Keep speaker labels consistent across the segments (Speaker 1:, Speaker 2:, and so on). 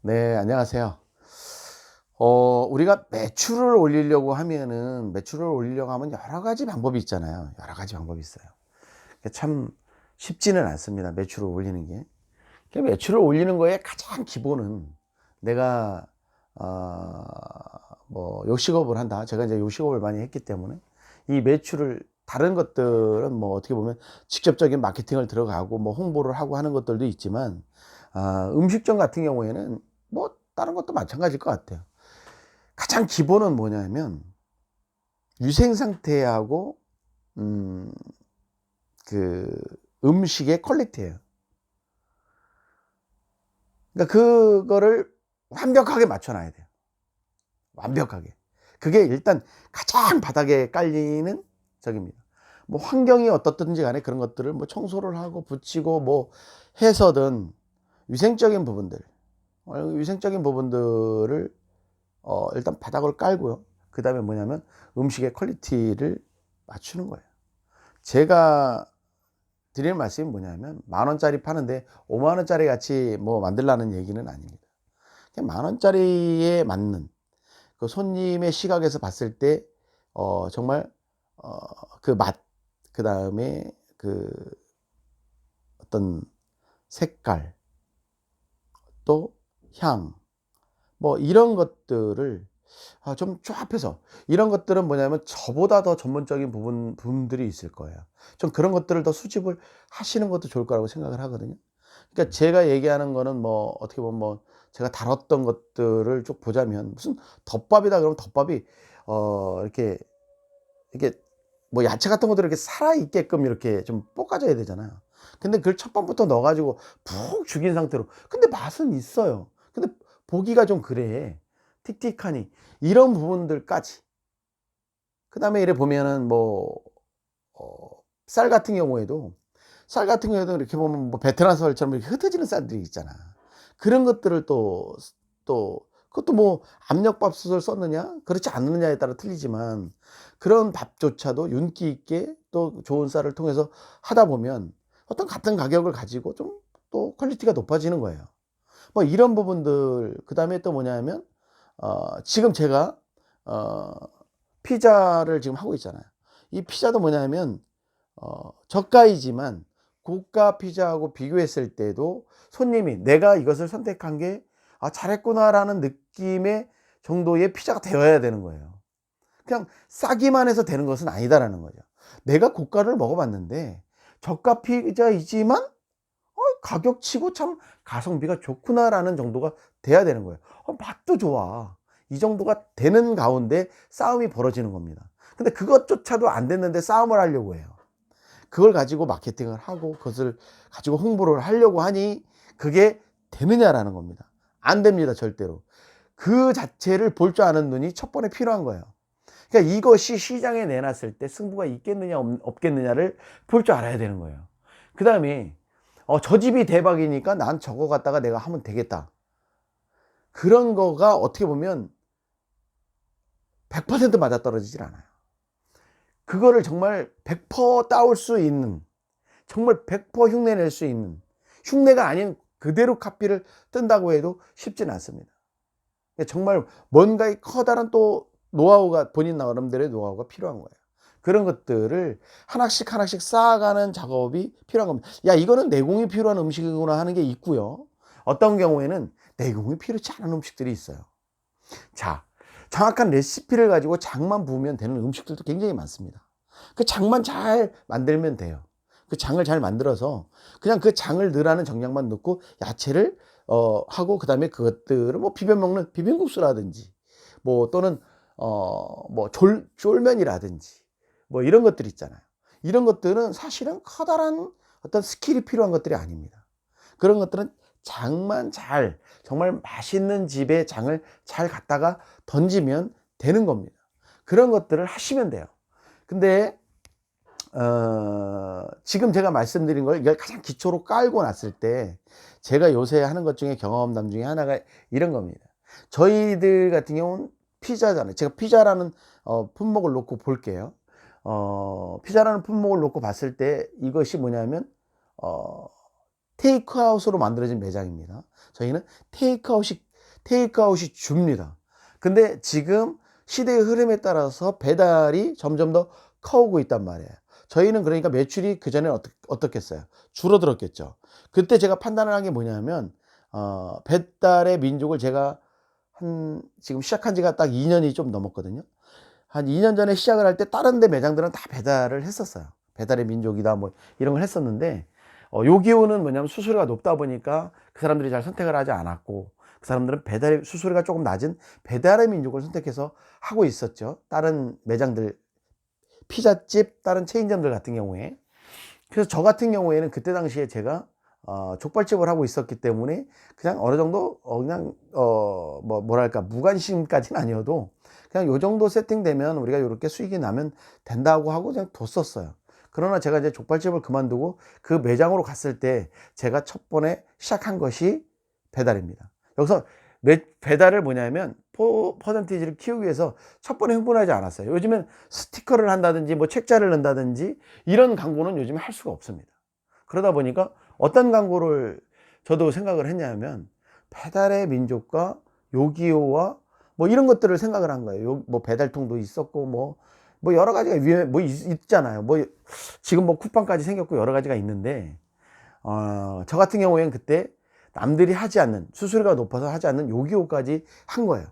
Speaker 1: 네, 안녕하세요. 우리가 매출을 올리려고 하면 여러 가지 방법이 있잖아요. 여러 가지 방법이 있어요. 그게 참 쉽지는 않습니다. 매출을 올리는 게. 그 매출을 올리는 거에 가장 기본은 내가, 어, 뭐, 요식업을 한다. 제가 이제 요식업을 많이 했기 때문에 이 매출을 다른 것들은 뭐 어떻게 보면 직접적인 마케팅을 들어가고 뭐 홍보를 하고 하는 것들도 있지만, 음식점 같은 경우에는 뭐 다른 것도 마찬가지일 것 같아요. 가장 기본은 뭐냐면 위생 상태하고 음, 그 음식의 퀄리티예요. 그러니까 그거를 완벽하게 맞춰놔야 돼요. 완벽하게. 그게 일단 가장 바닥에 깔리는 적입니다. 뭐 환경이 어떻든지 간에 그런 것들을 뭐 청소를 하고 붙이고 뭐 해서든 위생적인 부분들, 위생적인 부분들을 일단 바닥을 깔고요. 그 다음에 뭐냐면 음식의 퀄리티를 맞추는 거예요. 제가 드리는 말씀이 뭐냐면 10,000원짜리 파는데 50,000원짜리 같이 뭐 만들라는 얘기는 아닙니다. 그냥 10,000원짜리에 맞는 그 손님의 시각에서 봤을 때 정말 그 맛, 그 다음에 그 어떤 색깔, 또 향, 뭐 이런 것들을 좀 조합해서, 이런 것들은 뭐냐면 저보다 더 전문적인 부분들이 있을 거예요. 좀 그런 것들을 더 수집을 하시는 것도 좋을 거라고 생각을 하거든요. 그러니까 제가 얘기하는 거는 뭐 어떻게 보면 뭐 제가 다뤘던 것들을 쭉 보자면, 무슨 덮밥이다 그러면 덮밥이 이렇게 뭐 야채 같은 것들을 이렇게 살아 있게끔 이렇게 좀 볶아줘야 되잖아요. 근데 그걸 첫 번부터 넣어 가지고 푹 죽인 상태로, 근데 맛은 있어요. 근데 보기가 좀 그래. 틱틱하니. 이런 부분들까지. 그다음에 이래 보면은 뭐 어 쌀 같은 경우에도 이렇게 보면 뭐 베트남 쌀처럼 이렇게 흩어지는 쌀들이 있잖아. 그런 것들을 또 그것도 뭐 압력밥솥을 썼느냐 그렇지 않느냐에 따라 틀리지만, 그런 밥조차도 윤기 있게 또 좋은 쌀을 통해서 하다 보면 어떤 같은 가격을 가지고 좀 또 퀄리티가 높아지는 거예요. 뭐 이런 부분들. 그다음에 또 뭐냐면 지금 제가 어 피자를 지금 하고 있잖아요. 이 피자도 뭐냐면 저가이지만 고가 피자하고 비교했을 때도 손님이 '내가 이것을 선택한 게 잘했구나.'라는 느낌의 정도의 피자가 되어야 되는 거예요. 그냥 싸기만 해서 되는 것은 아니다라는 거죠. 내가 고가를 먹어 봤는데 저가 피자이지만 가격치고 참 '가성비가 좋구나.'라는 정도가 돼야 되는 거예요. 맛도 좋아. 이 정도가 되는 가운데 싸움이 벌어지는 겁니다. 근데 그것조차도 안 됐는데 싸움을 하려고 해요. 그걸 가지고 마케팅을 하고 그것을 가지고 홍보를 하려고 하니 그게 되느냐라는 겁니다. 안 됩니다, 절대로. 그 자체를 볼 줄 아는 눈이 첫 번에 필요한 거예요. 그러니까 이것이 시장에 내놨을 때 승부가 있겠느냐 없겠느냐를 볼 줄 알아야 되는 거예요. 그다음에 저 집이 대박이니까 난 저거 갖다가 내가 하면 되겠다. 그런 거가 어떻게 보면 100% 맞아떨어지질 않아요. 그거를 정말 100% 따올 수 있는, 정말 100% 흉내낼 수 있는, 흉내가 아닌 그대로 카피를 뜬다고 해도 쉽지는 않습니다. 정말 뭔가의 커다란 또 노하우가, 본인 나름대로의 노하우가 필요한 거예요. 그런 것들을 하나씩 하나씩 쌓아가는 작업이 필요한 겁니다. 야, 이거는 내공이 필요한 음식이구나 하는 게 있고요. 어떤 경우에는 내공이 필요치 않은 음식들이 있어요. 자, 정확한 레시피를 가지고 장만 부으면 되는 음식들도 굉장히 많습니다. 그 장만 잘 만들면 돼요. 그 장을 잘 만들어서 그냥 그 장을 넣으라는 정량만 넣고 야채를 하고, 그다음에 그것들을 뭐 비벼 먹는 비빔국수라든지 뭐 또는 뭐 쫄면이라든지 뭐 이런 것들 있잖아요. 이런 것들은 사실은 커다란 어떤 스킬이 필요한 것들이 아닙니다. 그런 것들은 장만 잘, 정말 맛있는 집에 장을 잘 갖다가 던지면 되는 겁니다. 그런 것들을 하시면 돼요. 근데 지금 제가 말씀드린 걸 이걸 가장 기초로 깔고 났을 때 제가 요새 하는 것 중에 경험담 중에 하나가 이런 겁니다. 저희들 같은 경우는 피자잖아요. 제가 피자라는 품목을 놓고 볼게요. 피자라는 품목을 놓고 봤을 때 이것이 뭐냐면 어 테이크아웃으로 만들어진 매장입니다. 저희는 테이크아웃식 테이크아웃이 줍니다. 근데 지금 시대의 흐름에 따라서 배달이 점점 더 커오고 있단 말이에요. 저희는 그러니까 매출이 그전에 어떻겠어요? 줄어들었겠죠. 그때 제가 판단을 한 게 뭐냐면 배달의 민족을 제가 지금 시작한 지가 딱 2년이 좀 넘었거든요. 한 2년 전에 시작을 할 때 다른 데 매장들은 다 배달을 했었어요. 배달의 민족이다 뭐 이런 걸 했었는데 요기요는 뭐냐면 수수료가 높다 보니까 그 사람들이 잘 선택을 하지 않았고, 그 사람들은 배달의 수수료가 조금 낮은 배달의 민족을 선택해서 하고 있었죠. 다른 매장들, 피자집, 다른 체인점들 같은 경우에. 그래서 저 같은 경우에는 그때 당시에 제가 족발집을 하고 있었기 때문에 그냥 어느 정도 뭐랄까 무관심까지는 아니어도 그냥 요 정도 세팅되면 우리가 요렇게 수익이 나면 된다고 하고 그냥 뒀었어요. 그러나 제가 이제 족발집을 그만두고 그 매장으로 갔을 때 제가 첫 번에 시작한 것이 배달입니다. 여기서 배달을 뭐냐면 퍼센티지를 키우기 위해서 첫 번에 흥분하지 않았어요. 요즘엔 스티커를 한다든지 뭐 책자를 넣는다든지 이런 광고는 요즘에 할 수가 없습니다. 그러다 보니까 어떤 광고를 저도 생각을 했냐면 배달의 민족과 요기요와 뭐 이런 것들을 생각을 한 거예요. 뭐 배달통도 있었고 뭐 여러 가지가 위에 뭐 있잖아요. 뭐 지금 뭐 쿠팡까지 생겼고 여러 가지가 있는데 저 같은 경우에는 그때 남들이 하지 않는, 수수료가 높아서 하지 않는 요기요까지 한 거예요.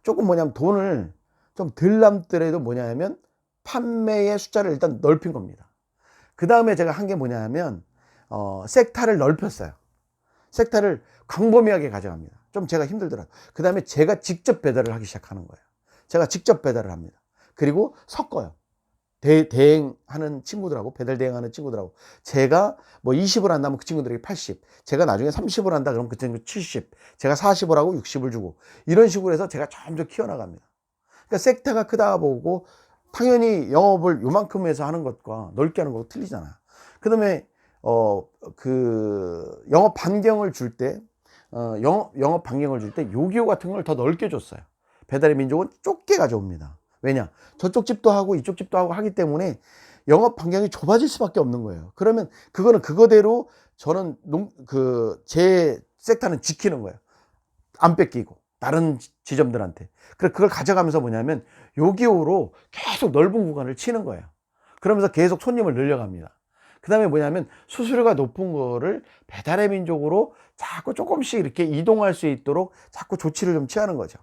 Speaker 1: 조금 뭐냐면 돈을 좀 덜 남더라도 뭐냐면 판매의 숫자를 일단 넓힌 겁니다. 그 다음에 제가 한 게 뭐냐면 섹타를 넓혔어요. 섹타를 광범위하게 가져갑니다. 좀 제가 힘들더라고요. 그 다음에 제가 직접 배달을 하기 시작하는 거예요. 제가 직접 배달을 합니다. 그리고 섞어요. 대행하는 친구들하고, 배달 대행하는 친구들하고, 제가 뭐 20을 한다면 그 친구들에게 80, 제가 나중에 30을 한다 그러면 그 친구 70, 제가 40을 하고 60을 주고, 이런 식으로 해서 제가 점점 키워나갑니다. 그러니까 섹터가 크다 보고 당연히 영업을 요만큼 해서 하는 것과 넓게 하는 것과 틀리잖아요. 그 다음에 영업 반경을 줄 때, 영업 반경을 줄 때 요기요 같은 걸 더 넓게 줬어요. 배달의 민족은 좁게 가져옵니다. 왜냐? 저쪽 집도 하고 이쪽 집도 하고 하기 때문에 영업 반경이 좁아질 수밖에 없는 거예요. 그러면 그거는 그거대로 저는 제 섹터는 지키는 거예요. 안 뺏기고 다른 지점들한테. 그래서 그걸 가져가면서 뭐냐면 요기요로 계속 넓은 구간을 치는 거예요. 그러면서 계속 손님을 늘려갑니다. 그 다음에 뭐냐면 수수료가 높은 거를 배달의 민족으로 자꾸 조금씩 이렇게 이동할 수 있도록 자꾸 조치를 좀 취하는 거죠.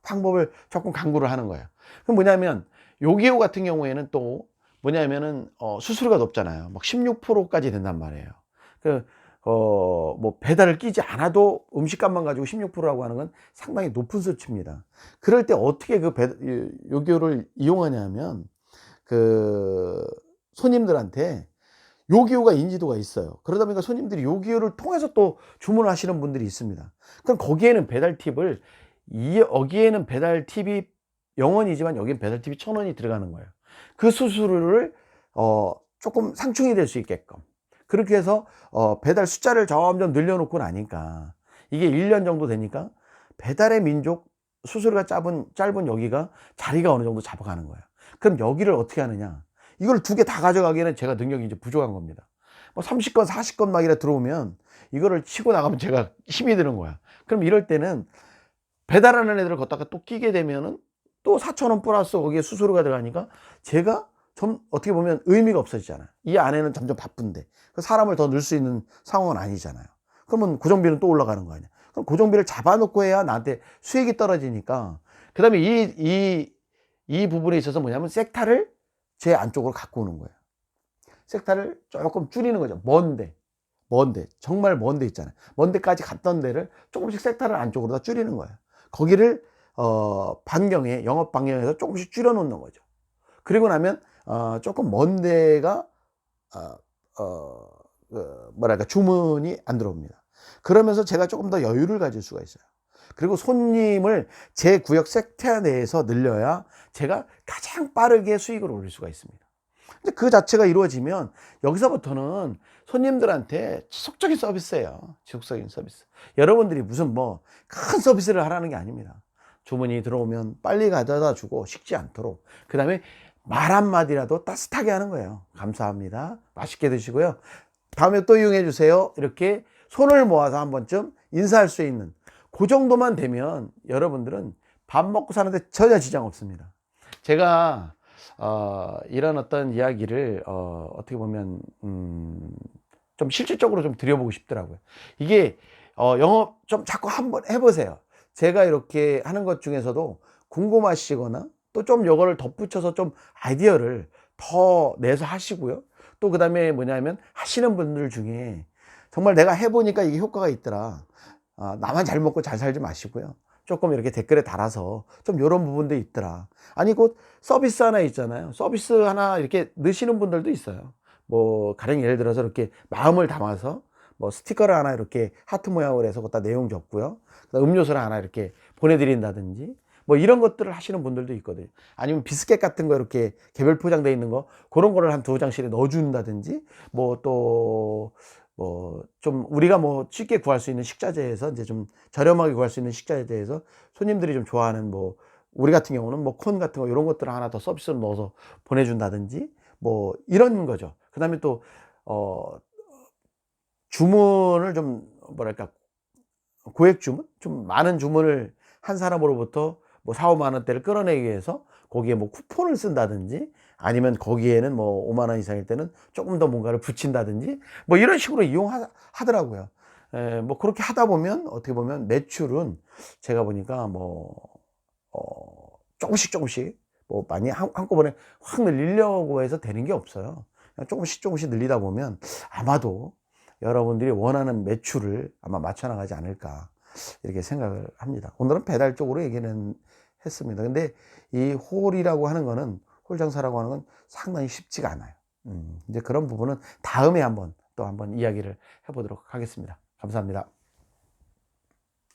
Speaker 1: 방법을 조금 강구를 하는 거예요. 그럼 뭐냐면 요기요 같은 경우에는 또 뭐냐면은 수수료가 높잖아요. 막 16%까지 된단 말이에요. 뭐 배달을 끼지 않아도 음식값만 가지고 16%라고 하는 건 상당히 높은 수치입니다. 그럴 때 어떻게 요기요를 이용하냐면 손님들한테 요기요가 인지도가 있어요. 그러다 보니까 손님들이 요기요를 통해서 또 주문을 하시는 분들이 있습니다. 그럼 거기에는 배달 팁을, 여기에는 배달 팁이 0원이지만 여기는 배달 팁이 1,000원이 들어가는 거예요. 그 수수료를 조금 상충이 될 수 있게끔 그렇게 해서 배달 숫자를 점점 늘려놓고 나니까 이게 1년 정도 되니까 배달의 민족 수수료가 짧은 여기가 자리가 어느 정도 잡아가는 거예요. 그럼 여기를 어떻게 하느냐? 이걸 두 개 다 가져가기에는 제가 능력이 이제 부족한 겁니다. 뭐 30건, 40건 막 이래 들어오면 이거를 치고 나가면 제가 힘이 드는 거야. 그럼 이럴 때는 배달하는 애들을 걷다가 또 끼게 되면은 또 4,000원 플러스 거기에 수수료가 들어가니까 제가 좀 어떻게 보면 의미가 없어지잖아요. 이 안에는 점점 바쁜데 사람을 더 넣을 수 있는 상황은 아니잖아요. 그러면 고정비는 또 올라가는 거 아니야. 그럼 고정비를 잡아놓고 해야 나한테 수익이 떨어지니까, 그 다음에 이 부분에 있어서 뭐냐면 섹타를 제 안쪽으로 갖고 오는 거예요. 섹타를 조금 줄이는 거죠. 먼데 정말 먼데 있잖아요. 먼데까지 갔던 데를 조금씩 섹타를 안쪽으로 다 줄이는 거예요. 거기를 반경에, 영업 반경에서 조금씩 줄여 놓는 거죠. 그리고 나면 조금 먼 데가 뭐랄까 주문이 안 들어옵니다. 그러면서 제가 조금 더 여유를 가질 수가 있어요. 그리고 손님을 제 구역 섹터 내에서 늘려야 제가 가장 빠르게 수익을 올릴 수가 있습니다. 근데 그 자체가 이루어지면 여기서부터는 손님들한테 지속적인 서비스예요. 지속적인 서비스. 여러분들이 무슨 뭐 큰 서비스를 하라는 게 아닙니다. 주문이 들어오면 빨리 가져다 주고 식지 않도록, 그 다음에 말 한마디라도 따뜻하게 하는 거예요. 감사합니다. 맛있게 드시고요. 다음에 또 이용해 주세요. 이렇게 손을 모아서 한 번쯤 인사할 수 있는 그 정도만 되면 여러분들은 밥 먹고 사는데 전혀 지장 없습니다. 제가 이런 어떤 이야기를 어떻게 보면 좀 실질적으로 좀 드려보고 싶더라고요. 이게 영업 좀 자꾸 한번 해보세요. 제가 이렇게 하는 것 중에서도 궁금하시거나 또 좀 요거를 덧붙여서 좀 아이디어를 더 내서 하시고요. 또 그다음에 뭐냐면 하시는 분들 중에 정말 내가 해보니까 이게 효과가 있더라. 나만 잘 먹고 잘 살지 마시고요. 조금 이렇게 댓글에 달아서 좀 요런 부분도 있더라. 아니 곧 서비스 하나 있잖아요. 서비스 하나 이렇게 넣으시는 분들도 있어요. 뭐 가령 예를 들어서 이렇게 마음을 담아서 뭐 스티커를 하나 이렇게 하트 모양으로 해서 거기다 내용 적고요. 음료수를 하나 이렇게 보내드린다든지 뭐 이런 것들을 하시는 분들도 있거든요. 아니면 비스켓 같은 거 이렇게 개별 포장되어 있는 거 그런 거를 한 2장씩에 넣어준다든지 뭐 또 뭐 좀 우리가 뭐 쉽게 구할 수 있는 식자재에서 이제 좀 저렴하게 구할 수 있는 식자재에 대해서 손님들이 좀 좋아하는 뭐 우리 같은 경우는 뭐 콘 같은 거 이런 것들을 하나 더 서비스로 넣어서 보내준다든지 뭐 이런 거죠. 그 다음에 또 주문을 좀 뭐랄까 고액 주문? 좀 많은 주문을 한 사람으로부터 뭐 4-5만 원대를 끌어내기 위해서 거기에 뭐 쿠폰을 쓴다든지 아니면 거기에는 뭐 5만 원 이상일 때는 조금 더 뭔가를 붙인다든지 뭐 이런 식으로 하더라고요. 뭐 그렇게 하다 보면 어떻게 보면 매출은 제가 보니까 뭐 조금씩 뭐 많이 한꺼번에 확 늘리려고 해서 되는 게 없어요. 그냥 조금씩 늘리다 보면 아마도 여러분들이 원하는 매출을 아마 맞춰 나가지 않을까 이렇게 생각을 합니다. 오늘은 배달 쪽으로 얘기는 했습니다. 근데 이 홀이라고 하는 거는 홀 장사라고 하는 건 상당히 쉽지가 않아요. 이제 그런 부분은 다음에 또 한번 이야기를 해보도록 하겠습니다. 감사합니다.